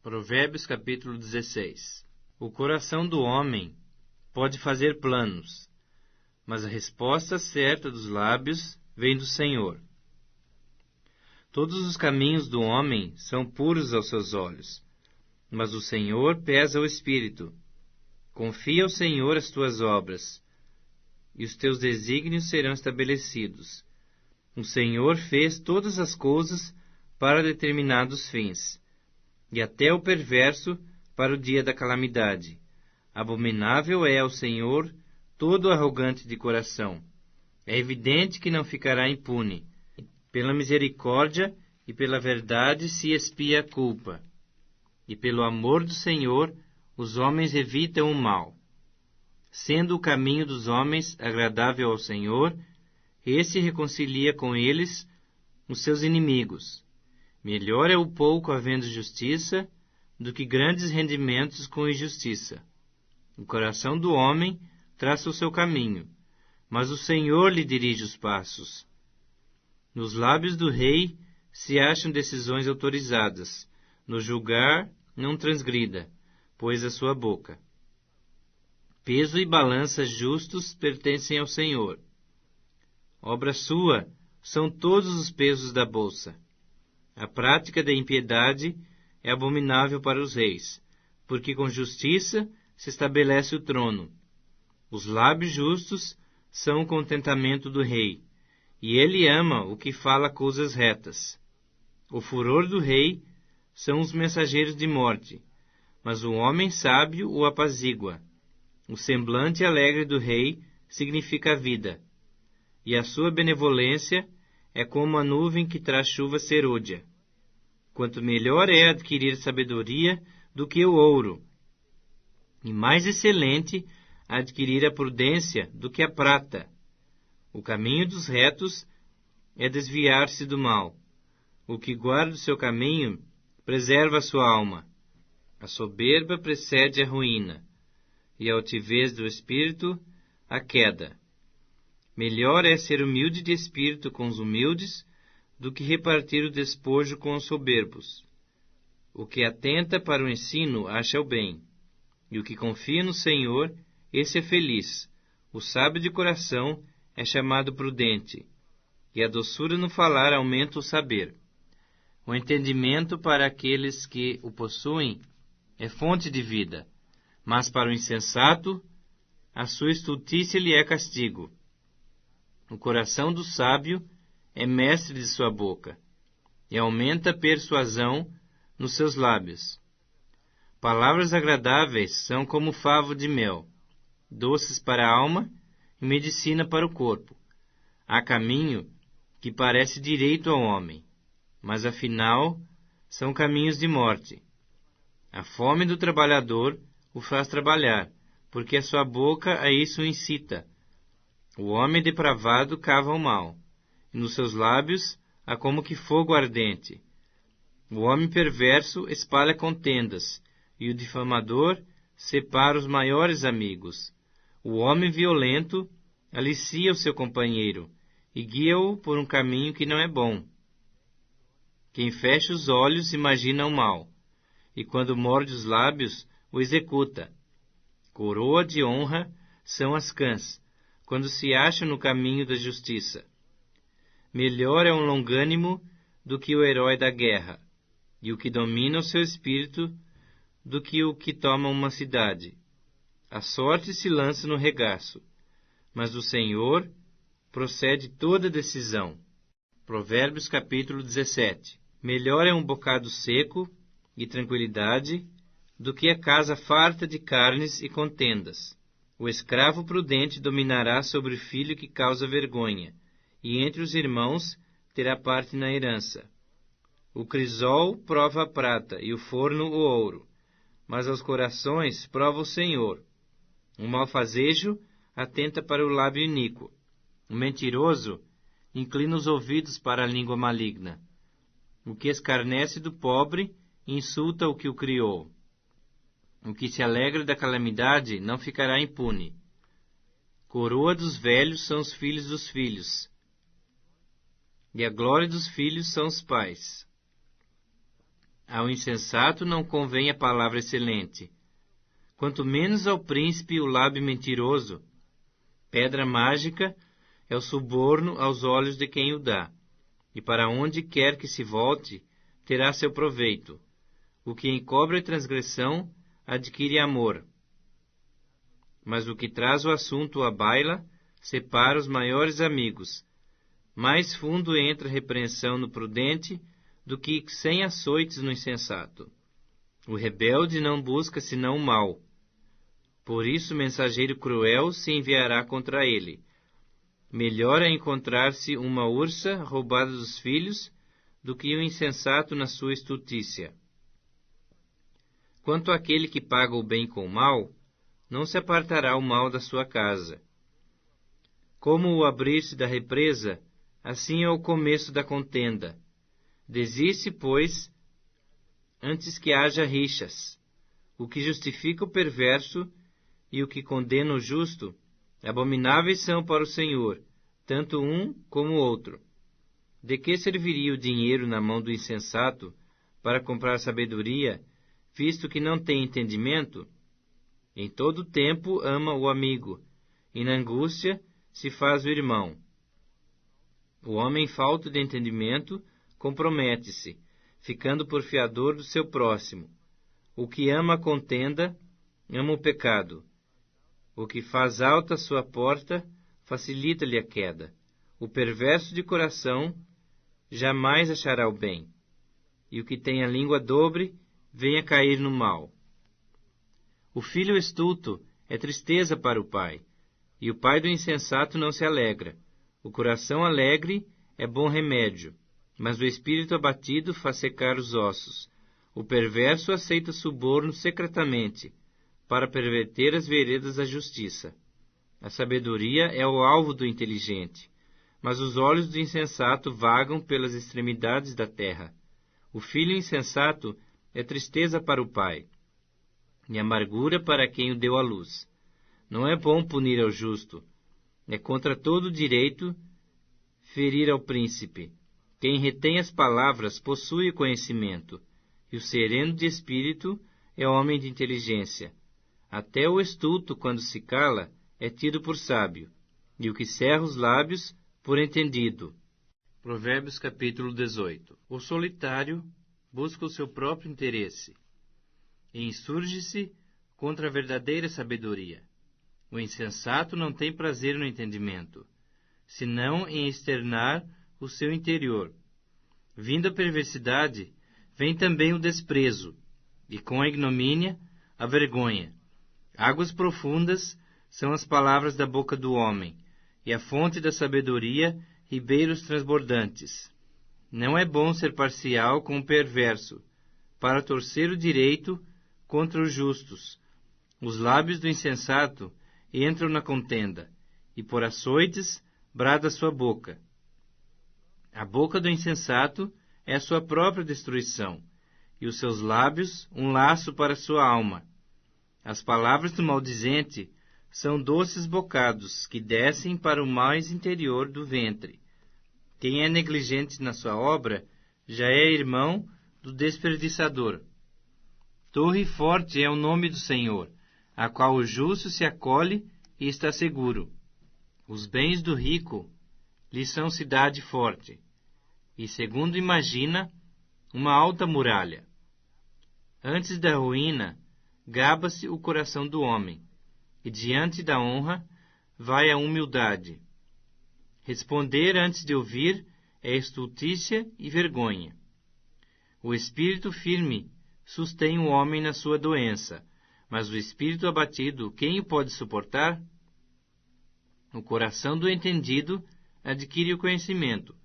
Provérbios capítulo 16. O coração do homem pode fazer planos, mas a resposta certa dos lábios vem do Senhor. Todos os caminhos do homem são puros aos seus olhos, mas o Senhor pesa o espírito. Confia ao Senhor as tuas obras, e os teus desígnios serão estabelecidos. O Senhor fez todas as coisas para determinados fins, e até o perverso para o dia da calamidade. Abominável é ao Senhor todo arrogante de coração. É evidente que não ficará impune. Pela misericórdia e pela verdade se expia a culpa, e pelo amor do Senhor os homens evitam o mal. Sendo o caminho dos homens agradável ao Senhor, esse reconcilia com eles os seus inimigos. Melhor é o pouco havendo justiça do que grandes rendimentos com injustiça. O coração do homem traça o seu caminho, mas o Senhor lhe dirige os passos. Nos lábios do rei se acham decisões autorizadas. No julgar, não transgrida, pois a sua boca. Peso e balança justos pertencem ao Senhor. Obra sua são todos os pesos da bolsa. A prática da impiedade é abominável para os reis, porque com justiça se estabelece o trono. Os lábios justos são o contentamento do rei, e ele ama o que fala coisas retas. O furor do rei são os mensageiros de morte, mas o homem sábio o apazigua. O semblante alegre do rei significa a vida, e a sua benevolência é como a nuvem que traz chuva serôdia. Quanto melhor é adquirir sabedoria do que o ouro, e mais excelente adquirir a prudência do que a prata. O caminho dos retos é desviar-se do mal. O que guarda o seu caminho preserva a sua alma. A soberba precede a ruína, e a altivez do espírito a queda. Melhor é ser humilde de espírito com os humildes do que repartir o despojo com os soberbos. O que atenta para o ensino acha o bem, e o que confia no Senhor, esse é feliz. O sábio de coração é chamado prudente, e a doçura no falar aumenta o saber. O entendimento para aqueles que o possuem é fonte de vida, mas para o insensato, a sua estultícia lhe é castigo. O coração do sábio é mestre de sua boca, e aumenta a persuasão nos seus lábios. Palavras agradáveis são como favo de mel, doces para a alma e medicina para o corpo. Há caminho que parece direito ao homem, mas afinal são caminhos de morte. A fome do trabalhador o faz trabalhar, porque a sua boca a isso o incita. O homem depravado cava o mal, e nos seus lábios há como que fogo ardente. O homem perverso espalha contendas, e o difamador separa os maiores amigos. O homem violento alicia o seu companheiro, e guia-o por um caminho que não é bom. Quem fecha os olhos imagina o mal, e quando morde os lábios, o executa. Coroa de honra são as cãs, quando se acham no caminho da justiça. Melhor é um longânimo do que o herói da guerra, e o que domina o seu espírito do que o que toma uma cidade. A sorte se lança no regaço, mas do Senhor procede toda decisão. Provérbios capítulo 17. Melhor é um bocado seco e tranquilidade do que a casa farta de carnes e contendas. O escravo prudente dominará sobre o filho que causa vergonha, e entre os irmãos terá parte na herança. O crisol prova a prata e o forno o ouro, mas aos corações prova o Senhor. O malfazejo atenta para o lábio iníquo. O mentiroso inclina os ouvidos para a língua maligna. O que escarnece do pobre insulta o que o criou. O que se alegra da calamidade não ficará impune. Coroa dos velhos são os filhos dos filhos, e a glória dos filhos são os pais. Ao insensato não convém a palavra excelente, quanto menos ao príncipe o lábio mentiroso. Pedra mágica é o suborno aos olhos de quem o dá, e para onde quer que se volte, terá seu proveito. O que encobre a transgressão adquire amor. Mas o que traz o assunto à baila separa os maiores amigos. Mais fundo entra a repreensão no prudente do que 100 açoites no insensato. O rebelde não busca senão o mal. Por isso o mensageiro cruel se enviará contra ele. Melhor é encontrar-se uma ursa roubada dos filhos do que o insensato na sua estutícia. Quanto àquele que paga o bem com o mal, não se apartará o mal da sua casa. Como o abrir-se da represa, assim é o começo da contenda. Desiste, pois, antes que haja rixas. O que justifica o perverso e o que condena o justo, abomináveis são para o Senhor, tanto um como o outro. De que serviria o dinheiro na mão do insensato para comprar sabedoria, visto que não tem entendimento? Em todo tempo ama o amigo, e na angústia se faz o irmão. O homem falto de entendimento compromete-se, ficando por fiador do seu próximo. O que ama a contenda, ama o pecado. O que faz alta a sua porta, facilita-lhe a queda. O perverso de coração jamais achará o bem. E o que tem a língua dobre, venha cair no mal. O filho estulto é tristeza para o pai, e o pai do insensato não se alegra. O coração alegre é bom remédio, mas o espírito abatido faz secar os ossos. O perverso aceita suborno secretamente, para perverter as veredas da justiça. A sabedoria é o alvo do inteligente, mas os olhos do insensato vagam pelas extremidades da terra. O filho insensato é tristeza para o pai, e amargura para quem o deu à luz. Não é bom punir ao justo, é contra todo o direito ferir ao príncipe. Quem retém as palavras possui o conhecimento, e o sereno de espírito é homem de inteligência. Até o estulto, quando se cala, é tido por sábio, e o que cerra os lábios, por entendido. Provérbios capítulo 18. O solitário busca o seu próprio interesse, e insurge-se contra a verdadeira sabedoria. O insensato não tem prazer no entendimento, senão em externar o seu interior. Vindo a perversidade, vem também o desprezo, e com a ignomínia, a vergonha. Águas profundas são as palavras da boca do homem, e a fonte da sabedoria, ribeiros transbordantes. Não é bom ser parcial com o perverso, para torcer o direito contra os justos. Os lábios do insensato entram na contenda, e por açoites brada sua boca. A boca do insensato é a sua própria destruição, e os seus lábios um laço para sua alma. As palavras do maldizente são doces bocados que descem para o mais interior do ventre. Quem é negligente na sua obra já é irmão do desperdiçador. Torre forte é o nome do Senhor, a qual o justo se acolhe e está seguro. Os bens do rico lhe são cidade forte, e, segundo imagina, uma alta muralha. Antes da ruína, gaba-se o coração do homem, e diante da honra vai a humildade. Responder antes de ouvir é estultícia e vergonha. O espírito firme sustém o homem na sua doença, mas o espírito abatido, quem o pode suportar? O coração do entendido adquire o conhecimento,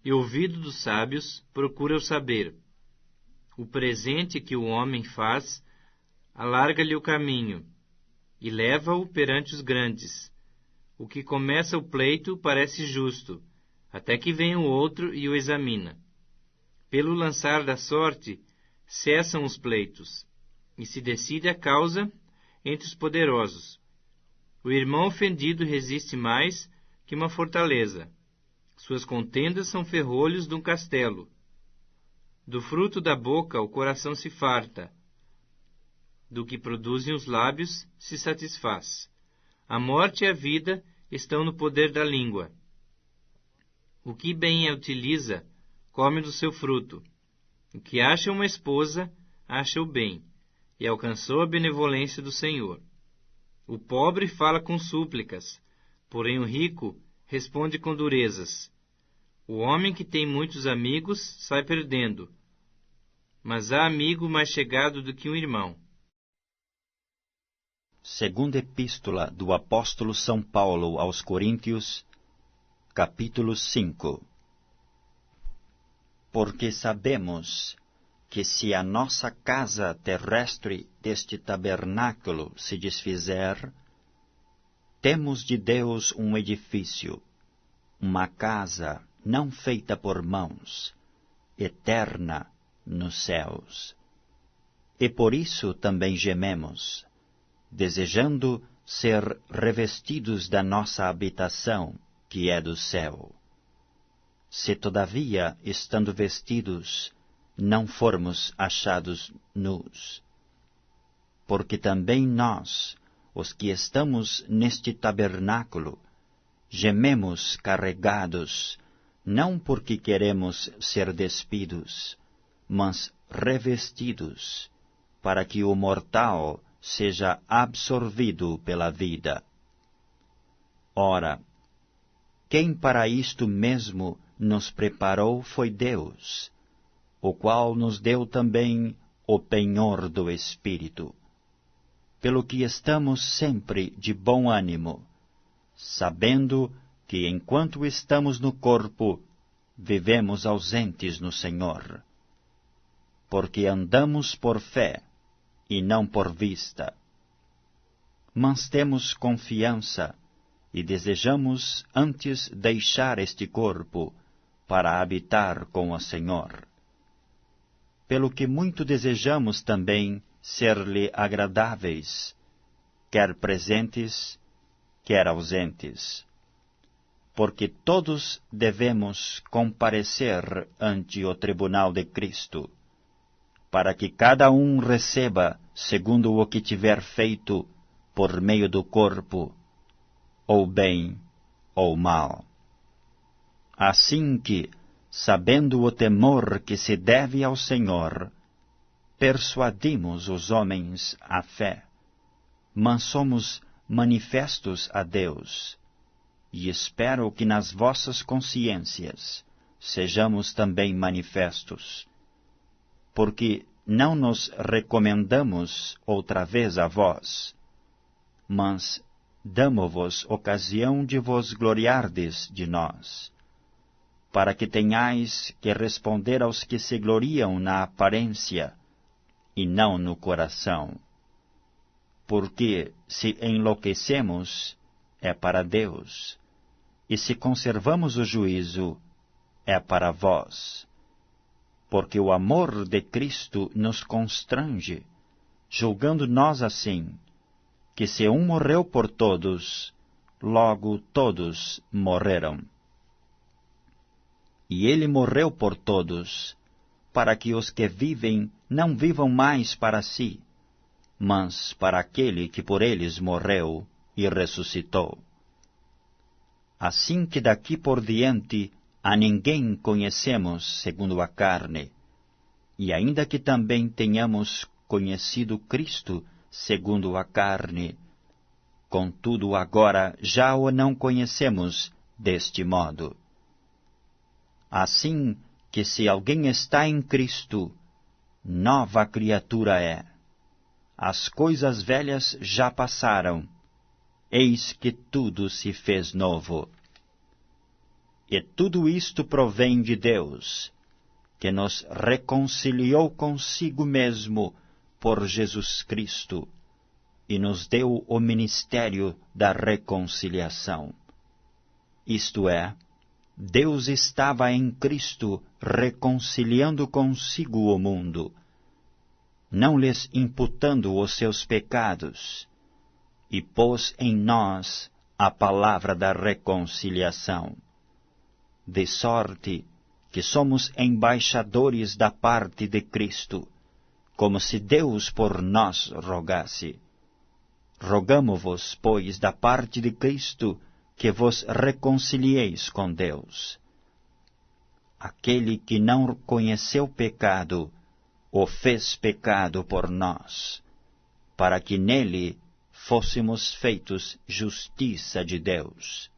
e o ouvido dos sábios procura o saber. O presente que o homem faz alarga-lhe o caminho, e leva-o perante os grandes. O que começa o pleito parece justo, até que vem o outro e o examina. Pelo lançar da sorte, cessam os pleitos, e se decide a causa entre os poderosos. O irmão ofendido resiste mais que uma fortaleza. Suas contendas são ferrolhos de um castelo. Do fruto da boca o coração se farta, do que produzem os lábios se satisfaz. A morte e a vida estão no poder da língua. O que bem a utiliza, come do seu fruto. O que acha uma esposa, acha o bem, e alcançou a benevolência do Senhor. O pobre fala com súplicas, porém o rico responde com durezas. O homem que tem muitos amigos sai perdendo, mas há amigo mais chegado do que um irmão. Segunda Epístola do Apóstolo São Paulo aos Coríntios, capítulo 5. Porque sabemos que se a nossa casa terrestre deste tabernáculo se desfizer, temos de Deus um edifício, uma casa não feita por mãos, eterna nos céus. E por isso também gememos, desejando ser revestidos da nossa habitação, que é do céu. Se todavia, estando vestidos, não formos achados nus. Porque também nós, os que estamos neste tabernáculo, gememos carregados, não porque queremos ser despidos, mas revestidos, para que o mortal seja absorvido pela vida. Ora, quem para isto mesmo nos preparou foi Deus, o qual nos deu também o penhor do Espírito, pelo que estamos sempre de bom ânimo, sabendo que enquanto estamos no corpo, vivemos ausentes no Senhor, porque andamos por fé e não por vista. Mas temos confiança e desejamos antes deixar este corpo para habitar com o Senhor. Pelo que muito desejamos também ser-lhe agradáveis, quer presentes, quer ausentes. Porque todos devemos comparecer ante o tribunal de Cristo, para que cada um receba segundo o que tiver feito por meio do corpo, ou bem ou mal. Assim que, sabendo o temor que se deve ao Senhor, persuadimos os homens à fé, mas somos manifestos a Deus, e espero que nas vossas consciências sejamos também manifestos, porque não nos recomendamos outra vez a vós, mas damo-vos ocasião de vos gloriardes de nós, para que tenhais que responder aos que se gloriam na aparência e não no coração. Porque se enlouquecemos, é para Deus, e se conservamos o juízo, é para vós. Porque o amor de Cristo nos constrange, julgando nós assim, que se um morreu por todos, logo todos morreram. E ele morreu por todos, para que os que vivem não vivam mais para si, mas para aquele que por eles morreu e ressuscitou. Assim que daqui por diante a ninguém conhecemos segundo a carne, e ainda que também tenhamos conhecido Cristo segundo a carne, contudo agora já o não conhecemos deste modo. Assim que se alguém está em Cristo, nova criatura é. As coisas velhas já passaram, eis que tudo se fez novo. E tudo isto provém de Deus, que nos reconciliou consigo mesmo por Jesus Cristo, e nos deu o ministério da reconciliação. Isto é, Deus estava em Cristo reconciliando consigo o mundo, não lhes imputando os seus pecados, e pôs em nós a palavra da reconciliação, de sorte que somos embaixadores da parte de Cristo, como se Deus por nós rogasse. Rogamo-vos, pois, da parte de Cristo, que vos reconcilieis com Deus. Aquele que não conheceu pecado, o fez pecado por nós, para que nele fôssemos feitos justiça de Deus.